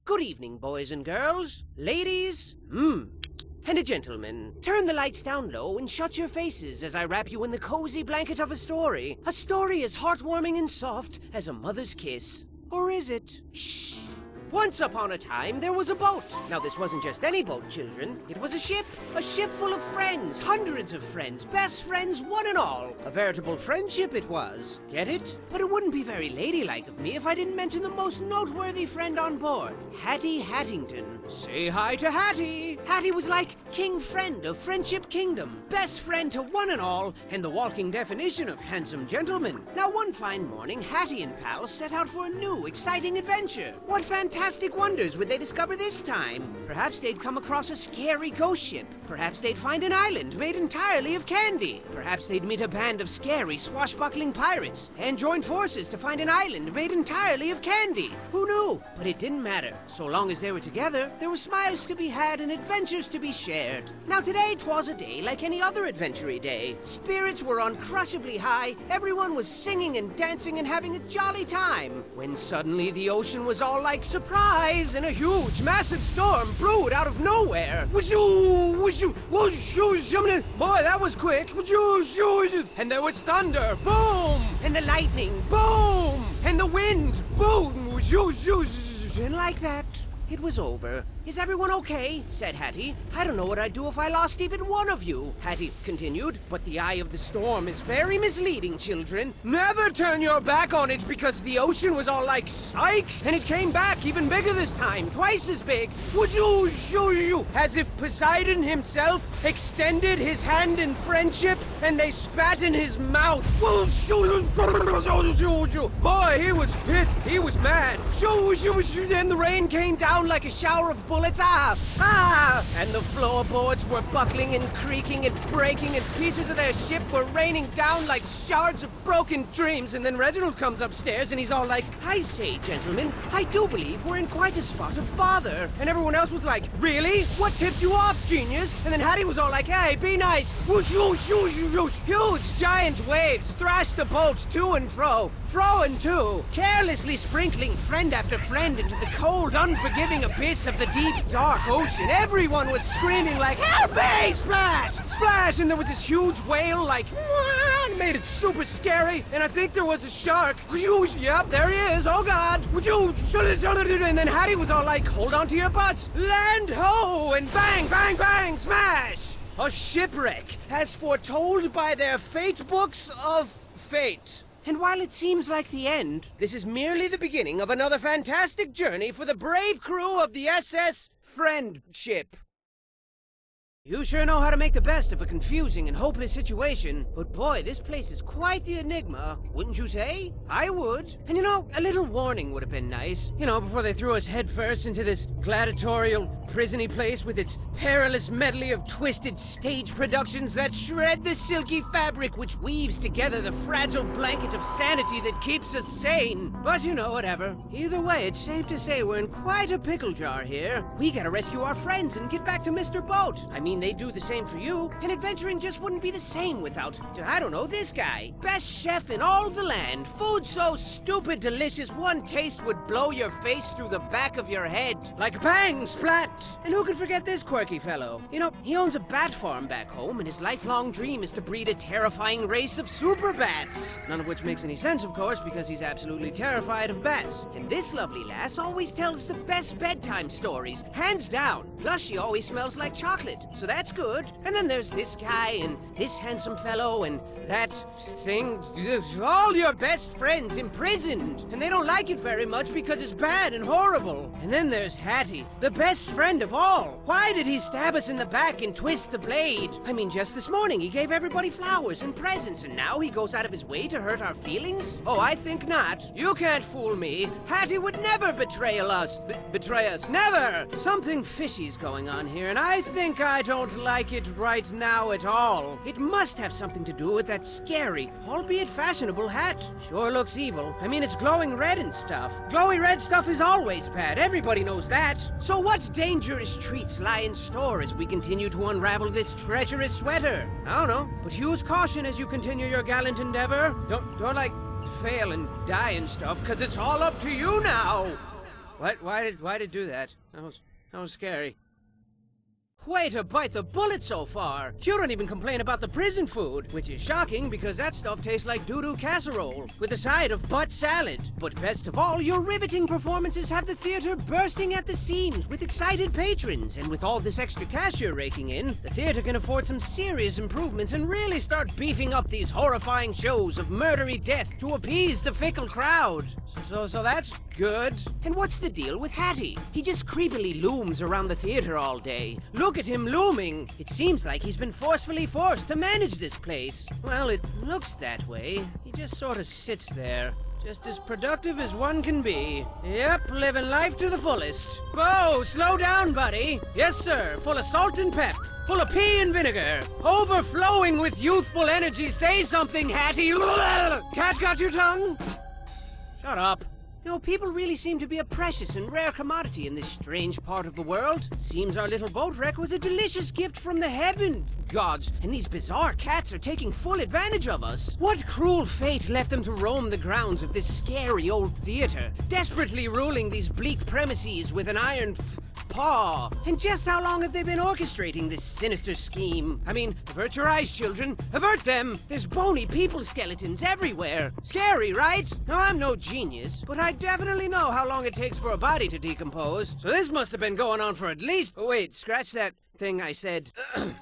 Good evening, boys and girls, ladies, and gentlemen. Turn the lights down low and shut your faces as I wrap you in the cozy blanket of a story. A story as heartwarming and soft as a mother's kiss. Or is it? Shh. Once upon a time, there was a boat. Now, this wasn't just any boat, children. It was a ship full of friends, hundreds of friends, best friends, one and all. A veritable friendship it was. Get it? But it wouldn't be very ladylike of me if I didn't mention the most noteworthy friend on board, Hattie Hattington. Say hi to Hattie. Hattie was like king friend of Friendship Kingdom, best friend to one and all, and the walking definition of handsome gentleman. Now, one fine morning, Hattie and pals set out for a new, exciting adventure. What fantastic wonders would they discover this time? Perhaps they'd come across a scary ghost ship. Perhaps they'd find an island made entirely of candy. Perhaps they'd meet a band of scary, swashbuckling pirates and join forces to find an island made entirely of candy. Who knew? But it didn't matter. So long as they were together, there were smiles to be had and adventures to be shared. Now today, 'twas a day like any other adventure day. Spirits were uncrushably high, everyone was singing and dancing and having a jolly time, when suddenly the ocean was all like surprise, and a huge, massive storm brewed out of nowhere. Boy, that was quick. And there was thunder, boom! And the lightning, boom! And the wind, boom! And like that, it was over. Is everyone okay? Said Hattie. I don't know what I'd do if I lost even one of you, Hattie continued. But the eye of the storm is very misleading, children. Never turn your back on it because the ocean was all like, psych! And it came back even bigger this time, twice as big. As if Poseidon himself extended his hand in friendship and they spat in his mouth. Boy, he was pissed. He was mad. And the rain came down like a shower of bullets. And the floorboards were buckling and creaking and breaking, and pieces of their ship were raining down like shards of broken dreams. And then Reginald comes upstairs and he's all like, I say, gentlemen, I do believe we're in quite a spot of bother. And everyone else was like, really? What tipped you off, genius? And then Hattie was all like, hey, be nice. Huge giant waves thrashed the boat to and fro and to, carelessly sprinkling friend after friend into the cold, unforgiving abyss of the deep, dark ocean. Everyone was screaming like, help me! Splash! Splash! And there was this huge whale like, and made it super scary. And I think there was a shark. Yep, there he is. Oh God. And then Hattie was all like, hold on to your butts. Land ho! And bang, bang, bang, smash! A shipwreck, as foretold by their fate books of fate. And while it seems like the end, this is merely the beginning of another fantastic journey for the brave crew of the SS Friendship. You sure know how to make the best of a confusing and hopeless situation, but boy, this place is quite the enigma, wouldn't you say? I would. And you know, a little warning would have been nice. You know, before they threw us headfirst into this gladiatorial, prisony place with its perilous medley of twisted stage productions that shred the silky fabric which weaves together the fragile blanket of sanity that keeps us sane. But you know, whatever. Either way, it's safe to say we're in quite a pickle jar here. We gotta rescue our friends and get back to Mr. Boat. I mean, they'd do the same for you, and adventuring just wouldn't be the same without, I don't know, this guy. Best chef in all the land. Food so stupid delicious, one taste would blow your face through the back of your head. Like bang, splat! And who could forget this quirky fellow? You know, he owns a bat farm back home, and his lifelong dream is to breed a terrifying race of super bats. None of which makes any sense, of course, because he's absolutely terrified of bats. And this lovely lass always tells the best bedtime stories, hands down. Plus, she always smells like chocolate. So that's good. And then there's this guy, and this handsome fellow, and that thing. All your best friends imprisoned. And they don't like it very much because it's bad and horrible. And then there's Hattie, the best friend of all. Why did he stab us in the back and twist the blade? I mean, just this morning he gave everybody flowers and presents, and now he goes out of his way to hurt our feelings? Oh, I think not. You can't fool me. Hattie would never betray us. Betray us. Never! Something fishy's going on here, and I think I don't like it right now at all. It must have something to do with that scary, albeit fashionable hat. Sure looks evil. I mean, it's glowing red and stuff. Glowy red stuff is always bad. Everybody knows that. So what dangerous treats lie in store as we continue to unravel this treacherous sweater? I don't know, but use caution as you continue your gallant endeavor. Don't like fail and die and stuff, 'cause it's all up to you now. What? Why did it do that? That was scary. Way to bite the bullet so far! You don't even complain about the prison food, which is shocking because that stuff tastes like doo-doo casserole, with a side of butt salad. But best of all, your riveting performances have the theater bursting at the seams with excited patrons, and with all this extra cash you're raking in, the theater can afford some serious improvements and really start beefing up these horrifying shows of murdery death to appease the fickle crowd. So that's good. And what's the deal with Hattie? He just creepily looms around the theater all day. Look at him looming. It seems like he's been forcefully forced to manage this place. Well, it looks that way. He just sort of sits there. Just as productive as one can be. Yep, living life to the fullest. Whoa, slow down, buddy. Yes, sir, full of salt and pep. Full of pea and vinegar. Overflowing with youthful energy. Say something, Hattie. Cat got your tongue? Shut up. You know, people really seem to be a precious and rare commodity in this strange part of the world. Seems our little boat wreck was a delicious gift from the heaven gods, and these bizarre cats are taking full advantage of us. What cruel fate left them to roam the grounds of this scary old theater, desperately ruling these bleak premises with an iron paw? And just how long have they been orchestrating this sinister scheme? I mean, avert your eyes, children. Avert them! There's bony people skeletons everywhere. Scary, right? Now, I'm no genius, but I definitely know how long it takes for a body to decompose. So this must have been going on for at least... Oh, wait, scratch that thing I said.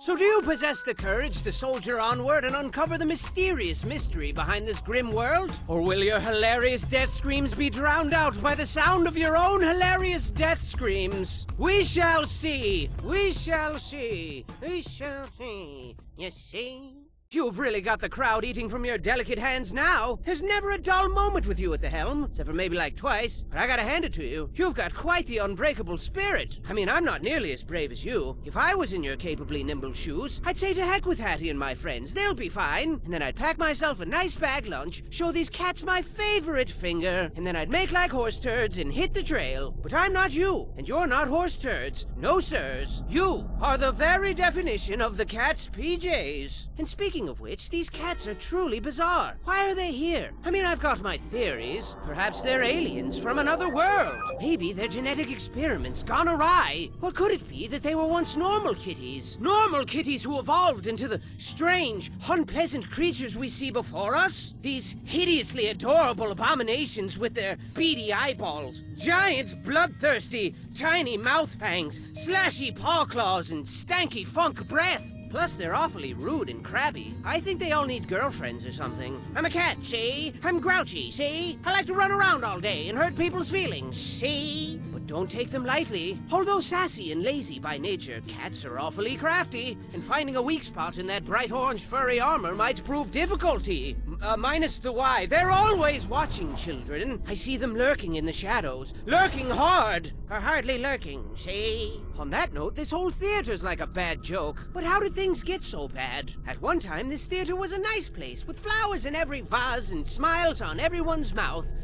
So do you possess the courage to soldier onward and uncover the mysterious mystery behind this grim world? Or will your hilarious death screams be drowned out by the sound of your own hilarious death screams? We shall see! We shall see! We shall see! You see? You've really got the crowd eating from your delicate hands now. There's never a dull moment with you at the helm, except for maybe like twice. But I gotta hand it to you. You've got quite the unbreakable spirit. I mean, I'm not nearly as brave as you. If I was in your capably nimble shoes, I'd say to heck with Hattie and my friends. They'll be fine. And then I'd pack myself a nice bag lunch, show these cats my favorite finger, and then I'd make like horse turds and hit the trail. But I'm not you, and you're not horse turds. No, sirs. You are the very definition of the cat's PJs. And speaking of which, these cats are truly bizarre. Why are they here? I mean, I've got my theories. Perhaps they're aliens from another world. Maybe their genetic experiments gone awry. Or could it be that they were once normal kitties? Normal kitties who evolved into the strange, unpleasant creatures we see before us? These hideously adorable abominations with their beady eyeballs, giant, bloodthirsty, tiny mouth fangs, slashy paw claws, and stanky funk breath. Plus, they're awfully rude and crabby. I think they all need girlfriends or something. I'm a cat, see? I'm grouchy, see? I like to run around all day and hurt people's feelings, see? But don't take them lightly. Although sassy and lazy by nature, cats are awfully crafty, and finding a weak spot in that bright orange furry armor might prove difficulty. Minus the why. They're always watching, children. I see them lurking in the shadows. Lurking hard! Or hardly lurking, see? On that note, this whole theater's like a bad joke. But how did things get so bad? At one time, this theater was a nice place, with flowers in every vase and smiles on everyone's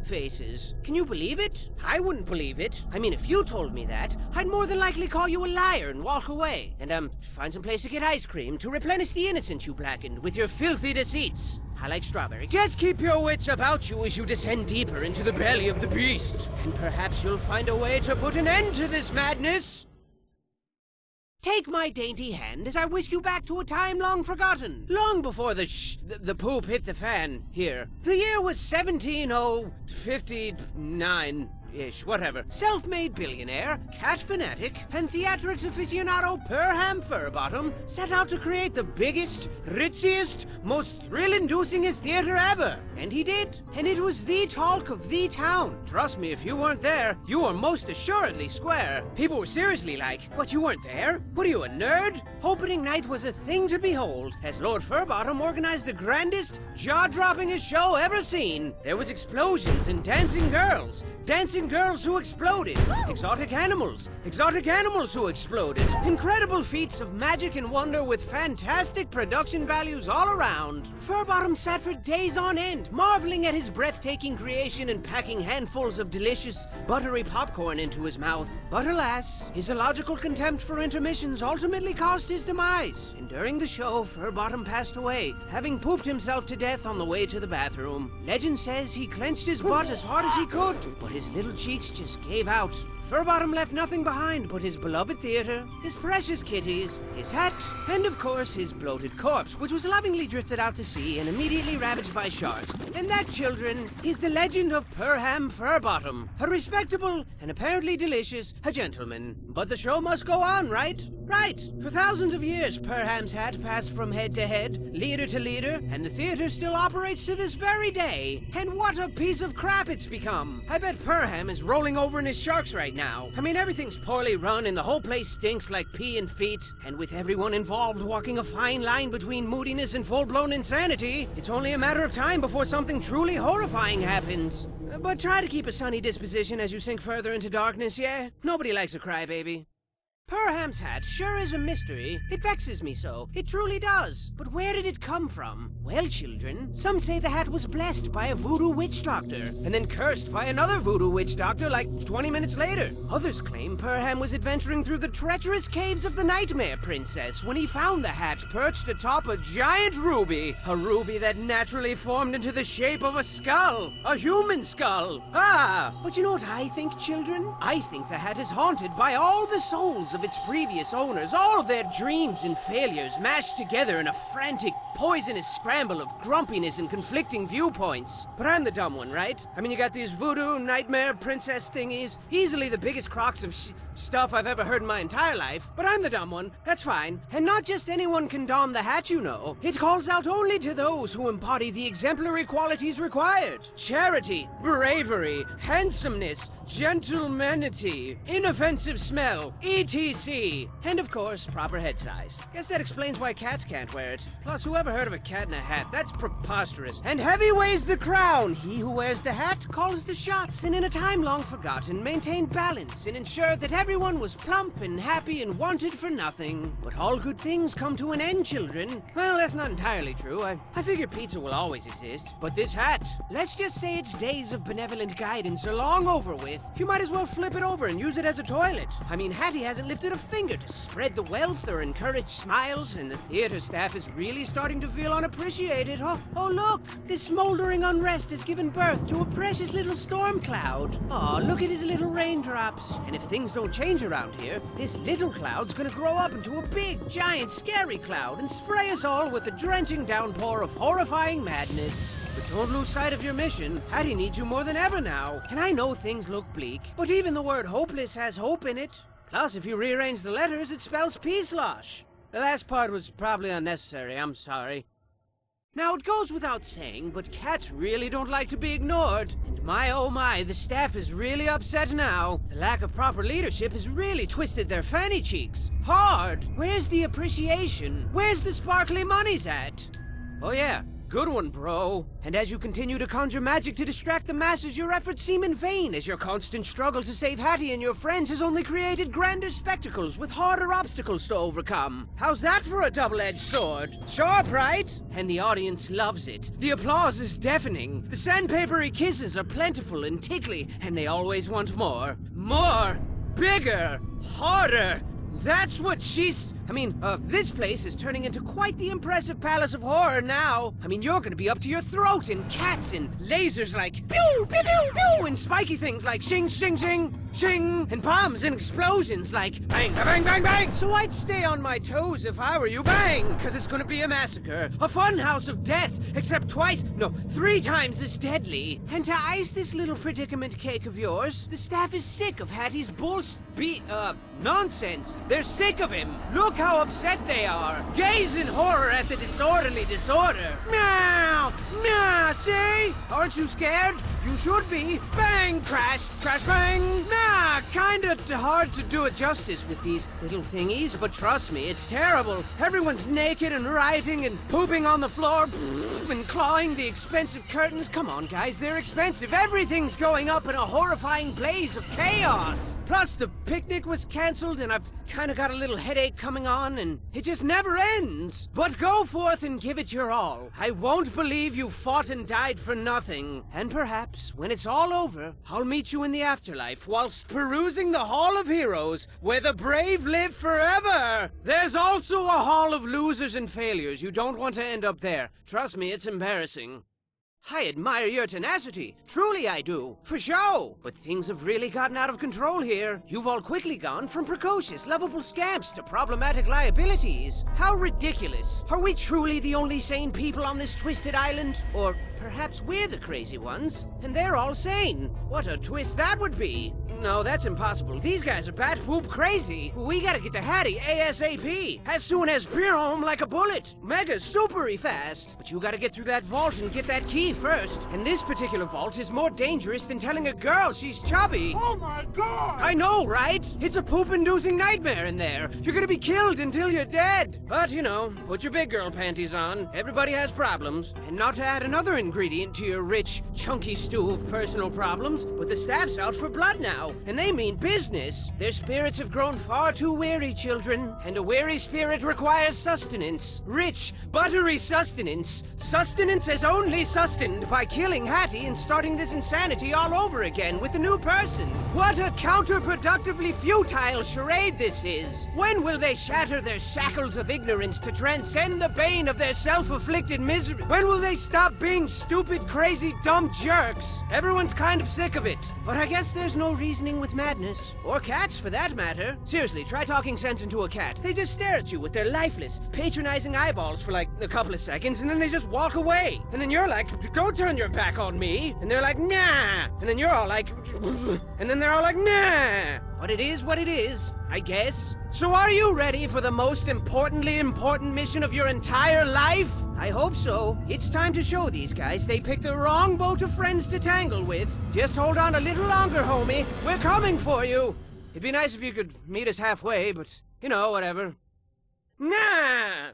faces. Can you believe it? I wouldn't believe it. I mean, if you told me that, I'd more than likely call you a liar and walk away. And, find some place to get ice cream to replenish the innocence you blackened with your filthy deceits. I like strawberry. Just keep your wits about you as you descend deeper into the belly of the beast. And perhaps you'll find a way to put an end to this madness. Take my dainty hand as I whisk you back to a time long forgotten. Long before the poop hit the fan here. The year was 17059-ish, whatever. Self-made billionaire, cat fanatic, and theatrics aficionado Perham Furbottom set out to create the biggest, ritziest, most thrill-inducingest theater ever. And he did. And it was the talk of the town. Trust me, if you weren't there, you were most assuredly square. People were seriously like, what, you weren't there? What are you, a nerd? Opening night was a thing to behold, as Lord Furbottom organized the grandest, jaw-droppingest show ever seen. There was explosions and dancing girls who exploded, exotic animals who exploded, incredible feats of magic and wonder with fantastic production values all around. Furbottom sat for days on end, marveling at his breathtaking creation and packing handfuls of delicious, buttery popcorn into his mouth. But alas, his illogical contempt for intermissions ultimately caused his demise. And during the show, Furbottom passed away, having pooped himself to death on the way to the bathroom. Legend says he clenched his butt as hard as he could, but his little little cheeks just gave out. Furbottom left nothing behind but his beloved theater, his precious kitties, his hat, and of course his bloated corpse, which was lovingly drifted out to sea and immediately ravaged by sharks. And that, children, is the legend of Perham Furbottom. A respectable and apparently delicious gentleman. But the show must go on, right? Right. For thousands of years, Perham's hat passed from head to head, leader to leader, and the theater still operates to this very day. And what a piece of crap it's become. I bet Perham is rolling over in his sharks right now. I mean, everything's poorly run and the whole place stinks like pee and feet. And with everyone involved walking a fine line between moodiness and full-blown insanity, it's only a matter of time before something truly horrifying happens. But try to keep a sunny disposition as you sink further into darkness, yeah? Nobody likes a crybaby. Perham's hat sure is a mystery. It vexes me so. It truly does. But where did it come from? Well, children, some say the hat was blessed by a voodoo witch doctor, and then cursed by another voodoo witch doctor like 20 minutes later. Others claim Perham was adventuring through the treacherous caves of the Nightmare Princess when he found the hat perched atop a giant ruby. A ruby that naturally formed into the shape of a skull. A human skull. But you know what I think, children? I think the hat is haunted by all the souls of its previous owners, all of their dreams and failures mashed together in a frantic, poisonous scramble of grumpiness and conflicting viewpoints. But I'm the dumb one, right? I mean, you got these voodoo nightmare princess thingies, easily the biggest crocs of stuff I've ever heard in my entire life, but I'm the dumb one. That's fine. And not just anyone can don the hat, you know. It calls out only to those who embody the exemplary qualities required. Charity, bravery, handsomeness, gentlemanity, inoffensive smell, etc. And of course, proper head size. Guess that explains why cats can't wear it. Plus, whoever heard of a cat in a hat? That's preposterous. And heavy weighs the crown. He who wears the hat calls the shots, and in a time long forgotten, maintained balance and ensured that everyone was plump and happy and wanted for nothing. But all good things come to an end, children. Well, that's not entirely true. I figure pizza will always exist. But this hat, let's just say its days of benevolent guidance are long over with. You might as well flip it over and use it as a toilet. I mean, Hattie hasn't lifted a finger to spread the wealth or encourage smiles, and the theater staff is really starting to feel unappreciated. Oh look! This smoldering unrest has given birth to a precious little storm cloud. Oh, look at his little raindrops. And if things don't change around here, this little cloud's gonna grow up into a big, giant, scary cloud and spray us all with a drenching downpour of horrifying madness. But don't lose sight of your mission. Hattie needs you more than ever now. And I know things look bleak, but even the word hopeless has hope in it. Plus, if you rearrange the letters, it spells peace-losh. The last part was probably unnecessary, I'm sorry. Now, it goes without saying, but cats really don't like to be ignored. And my oh my, the staff is really upset now. The lack of proper leadership has really twisted their fanny cheeks. Hard! Where's the appreciation? Where's the sparkly monies at? Oh yeah. Good one, bro. And as you continue to conjure magic to distract the masses, your efforts seem in vain, as your constant struggle to save Hattie and your friends has only created grander spectacles with harder obstacles to overcome. How's that for a double-edged sword? Sharp, right? And the audience loves it. The applause is deafening. The sandpapery kisses are plentiful and tickly, and they always want more. More! Bigger! Harder! That's what she's... this place is turning into quite the impressive palace of horror now. I mean, you're gonna be up to your throat in cats and lasers like pew, pew, pew, pew, and spiky things like shing, shing, shing, shing, and bombs and explosions like bang, bang, bang, bang. So I'd stay on my toes if I were you, bang, because it's gonna be a massacre. A fun house of death, except 3 times as deadly. And to ice this little predicament cake of yours, the staff is sick of Hattie's nonsense. They're sick of him. Look how upset they are. Gaze in horror at the disorderly disorder. Meow! Meow! See? Aren't you scared? You should be. Bang! Crash! Crash! Bang! Nah! Kinda hard to do it justice with these little thingies, but trust me, it's terrible. Everyone's naked and rioting and pooping on the floor and clawing the expensive curtains. Come on, guys, they're expensive. Everything's going up in a horrifying blaze of chaos. Plus, the picnic was canceled, and I've kinda got a little headache coming on, and it just never ends. But go forth and give it your all. I won't believe you fought and died for nothing. And perhaps, when it's all over, I'll meet you in the afterlife whilst perusing the Hall of Heroes, where the brave live forever. There's also a Hall of Losers and Failures. You don't want to end up there. Trust me, it's embarrassing. I admire your tenacity. Truly I do. For show. But things have really gotten out of control here. You've all quickly gone from precocious, lovable scamps to problematic liabilities. How ridiculous. Are we truly the only sane people on this twisted island? Or perhaps we're the crazy ones, and they're all sane. What a twist that would be. No, that's impossible. These guys are bat whoop crazy. We gotta get to Hattie ASAP. As soon as home like a bullet. Mega supery fast. But you gotta get through that vault and get that key first. And this particular vault is more dangerous than telling a girl she's chubby. Oh my god! I know, right? It's a poop-inducing nightmare in there. You're gonna be killed until you're dead. But, you know, put your big girl panties on. Everybody has problems. And not to add another ingredient to your rich, chunky stew of personal problems, but the staff's out for blood now. And they mean business. Their spirits have grown far too weary, children. And a weary spirit requires sustenance. Rich, buttery sustenance. Sustenance is only sustained by killing Hattie and starting this insanity all over again with a new person. What a counterproductively futile charade this is. When will they shatter their shackles of ignorance to transcend the bane of their self-afflicted misery? When will they stop being stupid, crazy, dumb jerks? Everyone's kind of sick of it. But I guess there's no reasoning with madness. Or cats, for that matter. Seriously, try talking sense into a cat. They just stare at you with their lifeless, patronizing eyeballs for like a couple of seconds, and then they just walk away. And then you're like, don't turn your back on me. And they're like, nah. And then you're all like, and then they're all like, nah. What it is, I guess. So are you ready for the most importantly important mission of your entire life? I hope so. It's time to show these guys they picked the wrong boat of friends to tangle with. Just hold on a little longer, homie. We're coming for you. It'd be nice if you could meet us halfway, but, you know, whatever. Nah!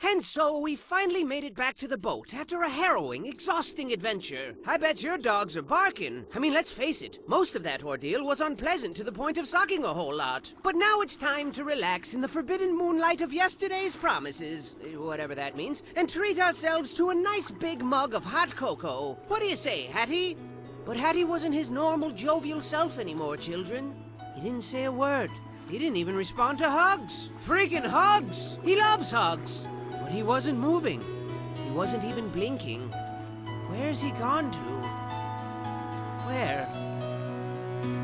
And so we finally made it back to the boat after a harrowing, exhausting adventure. I bet your dogs are barking. I mean, let's face it, most of that ordeal was unpleasant to the point of sucking a whole lot. But now it's time to relax in the forbidden moonlight of yesterday's promises, whatever that means, and treat ourselves to a nice big mug of hot cocoa. What do you say, Hattie? But Hattie wasn't his normal, jovial self anymore, children. He didn't say a word. He didn't even respond to hugs. Freaking hugs! He loves hugs. But he wasn't moving. He wasn't even blinking. Where's he gone to? Where?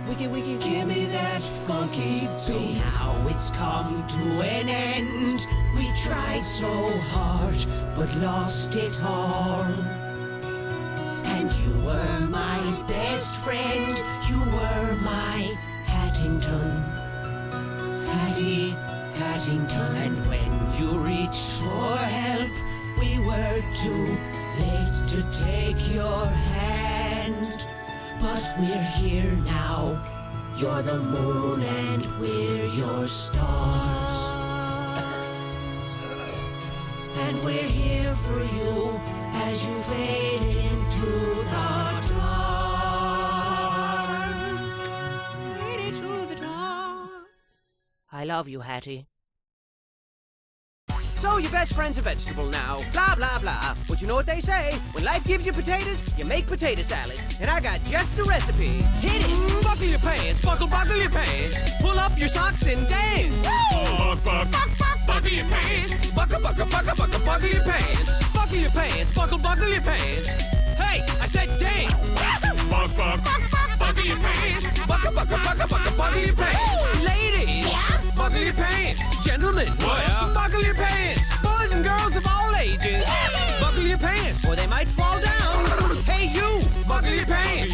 Wiki, give me that funky beat. So now it's come to an end. We tried so hard, but lost it all. And you were my best friend. You were my Hattington. Hattington. And when you reached for help, we were too late to take your hand. But we're here now. You're the moon and we're your stars. And we're here for you as you fade into the dark. Fade into the dark. I love you, Hattie. So your best friend's a vegetable now. Blah, blah, blah. But you know what they say? When life gives you potatoes, you make potato salad. And I got just the recipe. Hit it! Buckle your pants, buckle your pants. Pull up your socks and dance. Buckle your pants. Buckle your pants. Buckle your pants, buckle your pants. Hey, I said dance. Buckle your pants. Buckle your pants. Ladies, buckle your pants. Gentlemen, buckle your pants. Boys and girls of all ages, buckle your pants or they might fall down. Hey you, buckle your pants.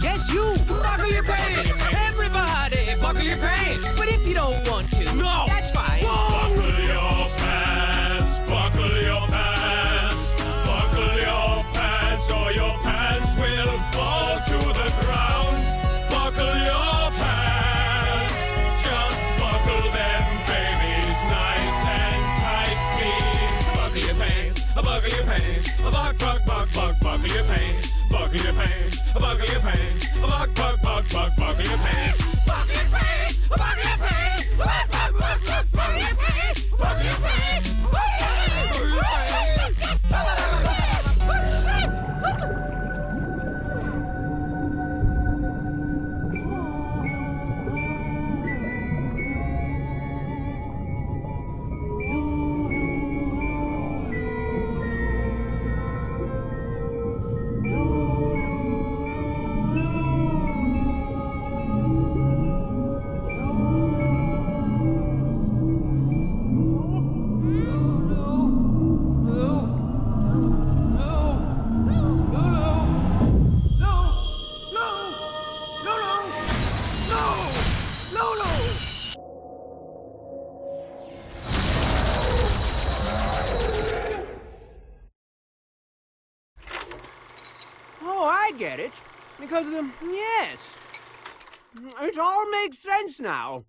Yes you, buckle your pants. Everybody, buckle your pants. But if you don't want to, no, that's fine. Buckle your pants, buckle your pants, buckle your pants, or your pants will fall to the ground. Buckle your pants, just buckle them, babies, nice and tight, please. Buckle your pants, buckle your pants, buckle your pants, buckle your pants, buckle your pants, buckle your pants, buckle your pants, buckle your pants, buckle your pants, buckle your pants. Oh, I get it. Because of the... Yes. It all makes sense now.